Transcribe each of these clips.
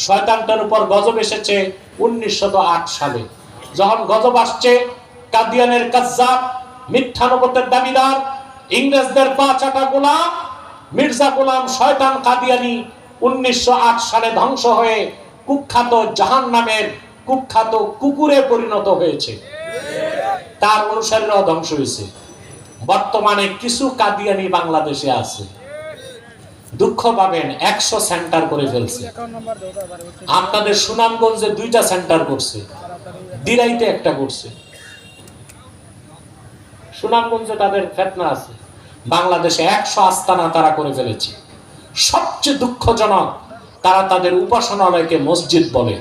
শয়তানটার উপর গজব এসেছে 1908 সালে। যখন গজব আসছে, কাদিয়ানের কাজ্জাব, মিথ্যা নবুয়তের দাবিদার, ইংরেজদের পা চাটা গোলাম মির্জা গোলাম শয়তান কাদিয়ানি 1908 সালে ধ্বংস হয়ে কুখ্যাত জাহান্নামের কুখ্যাত কুকুরে পরিণত হয়েছে। তার অনুসারীরাও ধ্বংস হয়েছে। বর্তমানে কিছু কাদিয়ানি বাংলাদেশে আছে। দুঃখ পাবেন, 100 সেন্টার করে ফেলছে। আপনাদের সুনামগঞ্জে 2টা সেন্টার করছে, দিরাইতে একটা করছে। সুনামগঞ্জে তাদের ফেতনা আছে। বাংলাদেশে 100 আস্তানা তারা করে ফেলেছে। সবচেয়ে দুঃখজনক, তারা তাদের উপাসনালয়কে মসজিদ বলে।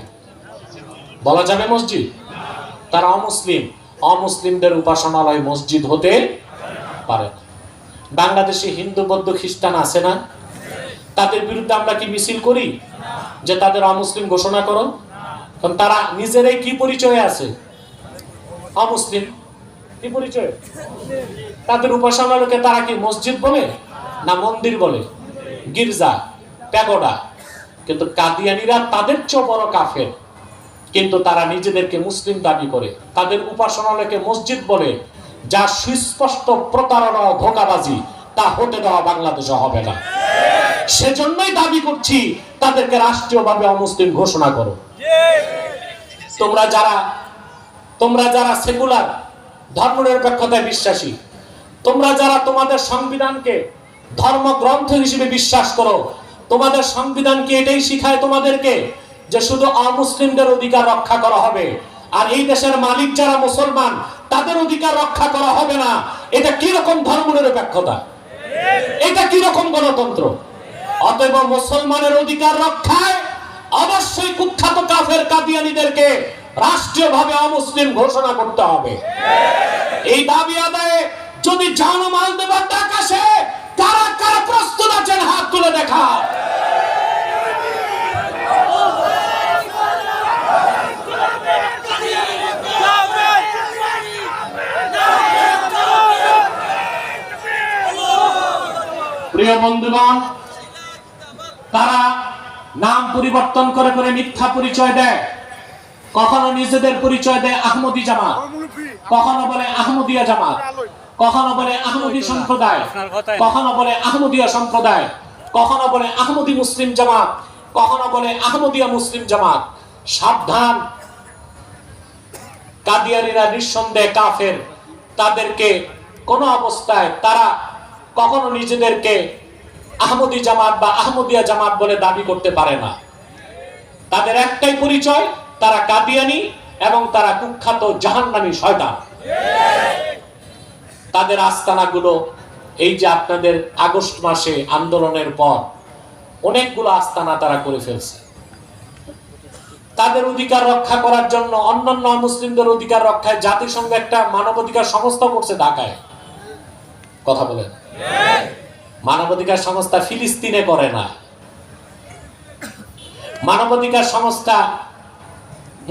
বলা যাবে মসজিদ? তারা অমুসলিম। অমুসলিমদের উপাসনালয় মসজিদ হতে পারে না। বাংলাদেশে হিন্দু, বৌদ্ধ, খ্রিস্টান আছে না? তাদের বিরুদ্ধে আমরা কি মিছিল করি যে তাদের অমুসলিম ঘোষণা করো? কারণ তারা নিজেরাই কি পরিচয়ে আছে? অমুসলিম। কি পরিচয়? তাদের উপাসনালয়কে তারা কি মসজিদ বলে না মন্দির বলে? গির্জা, প্যাগোডা। কিন্তু কাদিয়ানিরা তাদের চেয়ে বড় কাফের, কিন্তু তারা নিজেদেরকে মুসলিম দাবি করে। তাদের উপাসনালয়কে মসজিদ বলে, যা সুস্পষ্ট প্রতারণা ও ধোঁকাবাজি। তা হতে দেওয়া বাংলাদেশে হবে না। সেজন্যই দাবি করছি তাদেরকে রাষ্ট্রীয়ভাবে অমুসলিম ঘোষণা করো। তোমরা যারা সেকুলার, ধর্মনিরপেক্ষতায় বিশ্বাসী, তোমরা যারা তোমাদের সংবিধানকে ধর্মগ্রন্থ হিসেবে বিশ্বাস করো, তোমাদের সংবিধান কি এটাই শিখায় তোমাদেরকে যে শুধু অমুসলিমদের অধিকার রক্ষা করা হবে, আর এই দেশের মালিক যারা মুসলমান তাদের অধিকার রক্ষা করা হবে না? এটা কি রকম ধর্মনিরপেক্ষতা? এটা কি রকম গণতন্ত্র? অতএব মুসলমানের অধিকার রক্ষায় অবশ্যই কুখ্যাত কাফের কাদিয়ানীদেরকে রাষ্ট্রীয়ভাবে অমুসলিম ঘোষণা করতে হবে। এই দাবি আদায়ে যদি জানমাল দেবার ডাক আসে, কারা কারা প্রস্তুত আছেন হাত তুলে দেখা। প্রিয় বন্ধুগণ, তারা নাম পরিবর্তন করে করে মিথ্যা পরিচয় দেয়। কখনো নিজেদের পরিচয় দেয় আহমদী জামাত, কখনো বলে আহমদিয়া জামাত, কখনো বলে আহমদী সম্প্রদায়, কখনো বলে আহমদিয়া সম্প্রদায়, কখনো বলে আহমদী মুসলিম জামাত, কখনো বলে আহমদিয়া মুসলিম জামাত। সাবধান, কাদিয়ানীরা নিঃসন্দেহে কাফের। তাদেরকে কোন অবস্থায় তারা কখনো নিজেদেরকে আহমদী জামাত বা আহমদিয়া জামাত বলে দাবি করতে পারে না। তাদের একটাই পরিচয়, তারা কাদিয়ানী এবং তারা কুখ্যাত জাহান্নামী শয়তান। তাদের আস্তানাগুলো এই যে আপনাদের আগস্ট মাসে আন্দোলনের পর অনেকগুলো আস্তানা তারা করে ফেলছে। তাদের অধিকার রক্ষা করার জন্য, অন্যান্য মুসলিমদের অধিকার রক্ষায় জাতিসংঘ একটা মানবাধিকার সংস্থা করছে ঢাকায়। কথা বলেন, মানবাধিকার সংস্থা ফিলিস্তিনে করে না, মানবাধিকার সংস্থা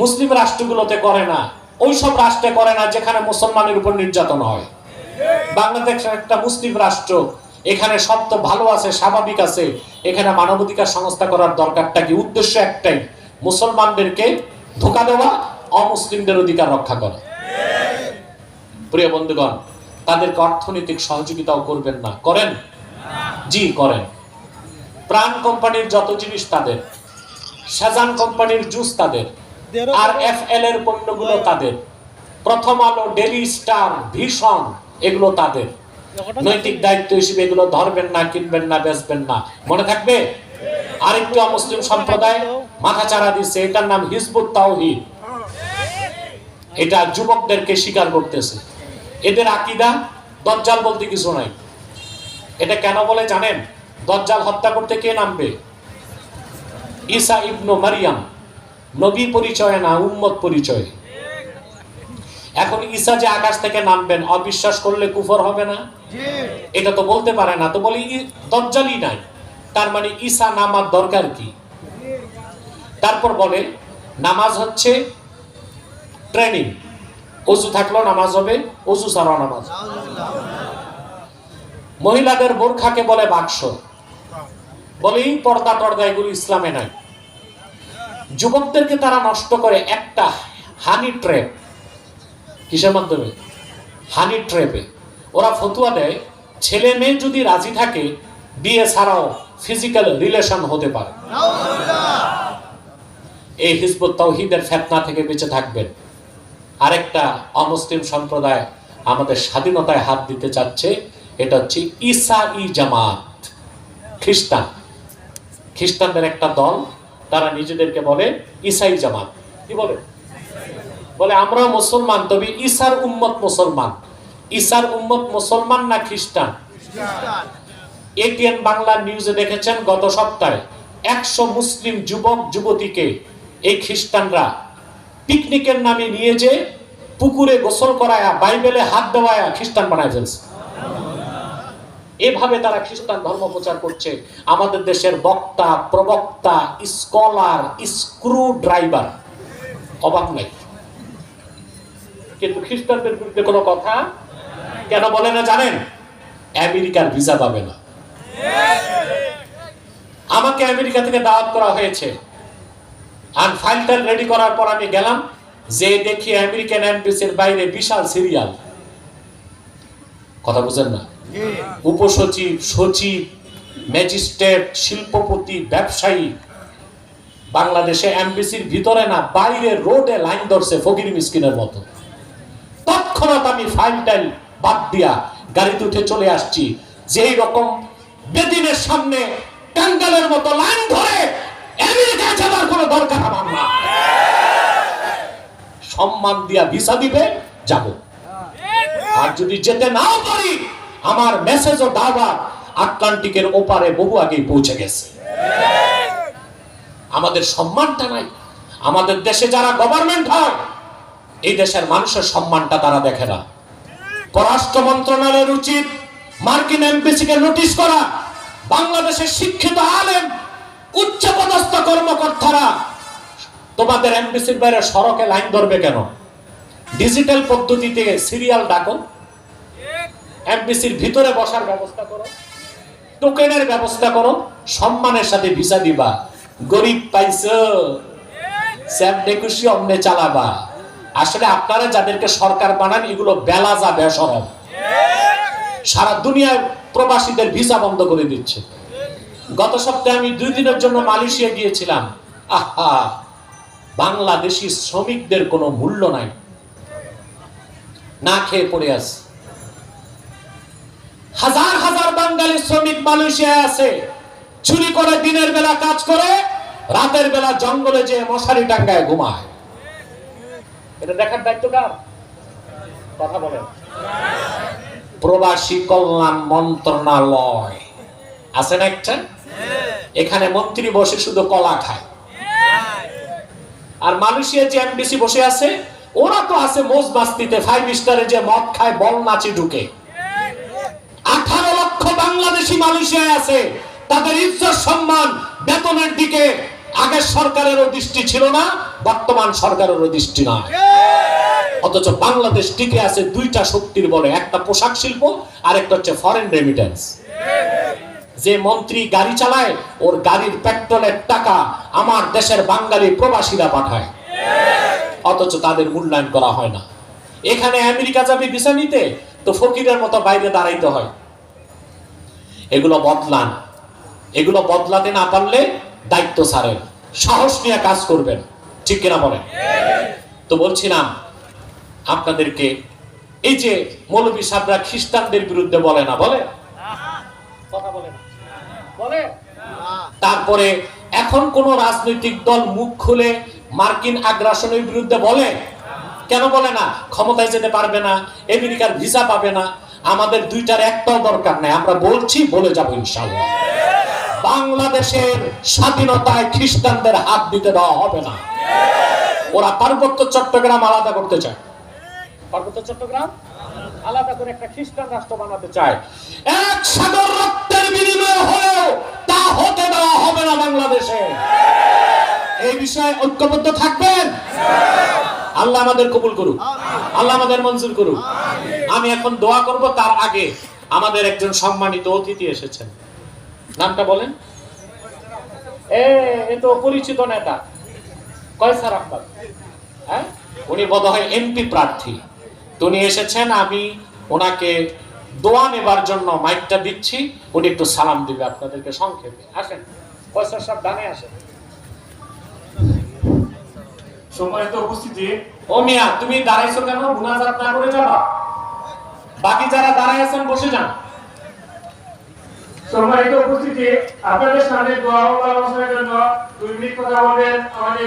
মুসলিম রাষ্ট্রগুলোতে করে না, ওইসব রাষ্ট্রে করে না যেখানে মুসলমানের উপর নির্যাতন হয়। বাংলাদেশ একটা মুসলিম রাষ্ট্র, এখানে সব তো ভালো আছে, স্বাভাবিক আছে। এখানে মানবাধিকার সংস্থা করার দরকারটা কি? উদ্দেশ্য একটাই, মুসলমানদেরকে ধোঁকা দেওয়া, অমুসলিমদের অধিকার রক্ষা করা। প্রিয় বন্ধুগণ, তাদেরকে অর্থনৈতিক সহযোগিতাও করবেন না? করেন? জি করেন। প্রাণ কোম্পানির যত জিনিস তাদের, শাহজাহান কোম্পানির জুস তাদের, আর এফএল এর পণ্যগুলো তাদের, প্রথম আলো, ডেইলি স্টার, ভিশন, এগুলো তাদের। নৈতিক দায়িত্ব হিসেবে এগুলো ধরবেন না, কিনবেন না, বেচবেন না। মনে থাকবে? আরেকটু অমুসলিম সম্প্রদায় মাথা চাড়া দিচ্ছে, এটার নাম হিজবুত তাওহীদ। এটা যুবকদেরকে স্বীকার করতেছে। এদের আকীদা দাজ্জাল বলতে কিছু নাই। এটা কেন বলে জানেন? দাজ্জাল হত্যা করতে কে নামবে? ঈসা ইবনে মারিয়াম। নবী পরিচয় না, উম্মত পরিচয়। এখন ঈসা যে আকাশ থেকে নামবেন, অবিশ্বাস করলে কুফর হবে না? এটা তো বলতে পারে না, তো বলি দাজ্জালই নাই। তার মানে ঈসা নামার দরকার কি? তারপর বলে নামাজ হচ্ছে ট্রেনিং। ওযু থাকলেও নামাজ হবে, ওযু ছাড়াও নামাজ। মহিলাদের বোরখাকে বলে বাক্স, বলে এই পর্দা টর্দা, এগুলো ইসলামে নাই। যুবকদেরকে তারা নষ্ট করে একটা হানি ট্র্যাপ। কিসের মাধ্যমে? হানি ট্র্যাপে। ওরা ফতুয়া দেয় ছেলে মেয়ে যদি রাজি থাকে বিয়ে ছাড়াও ফিজিক্যাল রিলেশন হতে পারে। এই হিজবুত তাওহীদের ফিতনা থেকে বেঁচে থাকবেন। আরেকটা অমুসলিম সম্প্রদায় আমাদের স্বাধীনতায় হাত দিতে চাচ্ছে, এটা হচ্ছে ঈসাই জামাত, খ্রিস্টানদের একটা দল, তারা নিজেদেরকে বলে ঈসাই জামাত। কি বলে? বলে আমরা মুসলমান, তবে ঈসার উম্মত মুসলমান। ঈসার উম্মত মুসলমান না খ্রিস্টান? এটিএন বাংলা নিউজে দেখেছেন গত সপ্তাহে 100 মুসলিম যুবক যুবতীকে এই খ্রিস্টানরা পিকনিকের নামে নিয়ে যে পুকুরে গোসল করায়া বাইবেলে হাত দেওয়ায়া খ্রিস্টান বানায় ফেলছে। এভাবে তারা খ্রিস্টান ধর্ম প্রচার করছে। আমাদের দেশের বক্তা, প্রবক্তা, স্কলার, স্ক্রু ড্রাইভার অভাব নাই, কিন্তু খ্রিস্টানদের বিরুদ্ধে কোনো কথা কেন বলে না জানেন? আমেরিকার ভিসা পাবে না। আমাকে আমেরিকা থেকে দাওয়াত করা হয়েছে, আর ফাইলটা রেডি করার পর আমি গেলাম, যে দেখি আমেরিকান এমবাসির বাইরে বিশাল সিরিয়াল। কথা বুঝেন না? উপসচিব, সচিব, ম্যাজিস্ট্রেট, শিল্পপতি, ব্যবসায়ী বাংলাদেশে এমবাসির ভিতরে না বাইরে রোডে লাইন ধরছে ফকির মিসকিনের মতো। তৎক্ষণাৎ আমি ফাইলটাইল বাদ দিয়া গাড়িতে উঠে চলে আসছি। যেই রকম বেদিনের সামনে টাঙ্গালের মতো লাইন ধরে আমেরিকা যাবার কোনো দরকার আমার না। সম্মান দিয়া ভিসা দিবে, যাব। আর যদি যেতে নাও পারি, আমার মেসেজ ও দাওয়াত আটলান্টিকের ওপারে বহু আগেই পৌঁছে গেছে। আমাদের সম্মানটা নাই। আমাদের দেশে যারা গভর্নমেন্ট হয়, এই দেশের মানুষের সম্মানটা তারা দেখে না। পররাষ্ট্র মন্ত্রণালয়ের উচিত মার্কিন এমবাসিকে নোটিশ করা, বাংলাদেশের শিক্ষিত আলেম, উচ্চপদস্থ কর্মকর্তারা তোমাদের এমবাসির বাইরে সড়কে লাইন ধরবে কেন? ডিজিটাল পদ্ধতিতে সিরিয়াল ডাকো, এমবাসির ভিতরে বসার ব্যবস্থা করো, টোকেনের ব্যবস্থা করো, সম্মানের সাথে ভিসা দিবা। গরিব পাইছো, স্যাপ ডেকুশি অমনে চালাবা। আসলে আপনারা যাদেরকে সরকার বানান, এগুলো বেলাজা বেশরম, সারা দুনিয়ায় প্রবাসীদের ভিসা বন্ধ করে দিচ্ছে। গত সপ্তাহে আমি 2 দিনের জন্য মালয়েশিয়া গিয়েছিলাম। আহা, বাংলাদেশি শ্রমিকদের কোনো মূল্য নাই, না খেয়ে পড়ে আছে। হাজার হাজার বাঙালি শ্রমিক মালয়েশিয়ায় আছে, চুরি করে দিনের বেলা কাজ করে, রাতের বেলা জঙ্গলে যে মশারি টাঙ্গায় ঘুমায়। এটা দেখার দায়িত্ব কার? কথা বলেন। প্রবাসী কল্যাণ মন্ত্রণালয় আছে না একটা? এখানে মন্ত্রী বসে শুধু কলা খায়। আর মালয়েশিয়া যে এমবাসি বসে আছে, ওরা তো আছে মোজ মাস্তিতে, 5 স্টারে যে মদ খায়, বল নাচি ঢুকে। 18 লক্ষ বাংলাদেশি মালয়েশিয়ায় আছে। তাদের ইজ্জত সম্মান বেতনের দিকে আগের সরকারেরও দৃষ্টি ছিল না, বর্তমান সরকারেরও দৃষ্টি না। অথচ বাংলাদেশ টিকে আছে 2টা শক্তির বলে, একটা পোশাক শিল্প আর একটা হচ্ছে ফরেন রেমিটেন্স। যে মন্ত্রী গাড়ি চালায়, ওর গাড়ির পেট্রোলের টাকা আমার দেশের বাঙালি প্রবাসীরা পাঠায়, অথচ তাদের মূল্যায়ন করা হয় না। এখানে আমেরিকা যাবে ভিসা নিতে, তো ফকিরের মতো বাইরে দাঁড়াইতে হয়। এগুলো বদলান। এগুলো বদলাতে না পারলে দায়িত্ব ছাড়েন, সাহস নিয়ে কাজ করবেন। ঠিক কিনা বলেন? তো বলছিলাম আপনাদেরকে, এই যে মৌলভী সাহেবরা খ্রিস্টানদের বিরুদ্ধে বলে না, বলে কথা বলে না, বলে। তারপরে এখন কোন রাজনৈতিক দল মুখ খুলে মার্কিন আগ্রাসনের বিরুদ্ধে বলে? কেন বলে না? ক্ষমতায় যেতে পারবে না, আমেরিকার ভিসা পাবে না। আমাদের 2টার একটাও দরকার নাই, আমরা বলছি, বলে যাব ইনশাআল্লাহ। বাংলাদেশের স্বাধীনতায় খ্রিস্টানদের হাত দিতে দেওয়া হবে না। ওরা পার্বত্য চট্টগ্রাম আলাদা করতে চায়, পার্বত্য চট্টগ্রাম আলাদা করে একটা খ্রিস্টান রাষ্ট্র বানাতে চায়। এক সাগর রক্তের বিনিময়ে হলেও তা হতে দেওয়া হবে না বাংলাদেশে। এই বিষয়ে ঐক্যবদ্ধ থাকবেন। আল্লাহ আমাদের কবুল করুক, আল্লাহ আমাদের মঞ্জুর করুক। আমি এখন দোয়া করব, তার আগে আমাদের একজন সম্মানিত অতিথি এসেছেন। নামটা বলেন। এ তো পরিচিত নেতা, কয়সার আহমদ, হ্যাঁ, উনি বোধহয় এমপি প্রার্থী। উনি এসেছেন, আমি ওনাকে দোয়া নেবার জন্য মাইকটা দিচ্ছি, উনি একটু সালাম দিবে আপনাদেরকে সংক্ষেপে। আসেন কয়সার সাহেব, ডানে আসেন। সম্মানিত উপস্থিতি, ও মিয়া, তুমি দাঁড়াইছো কেন? মুনাজাত না করে যাবা? বাকি যারা দাঁড়ায় আছেন বসে যান। সম্মানিত উপস্থিতি, আপনাদের সামনে দোয়া ও আলোচনার জন্য 2 মিনিট কথা বলবেন আমাদের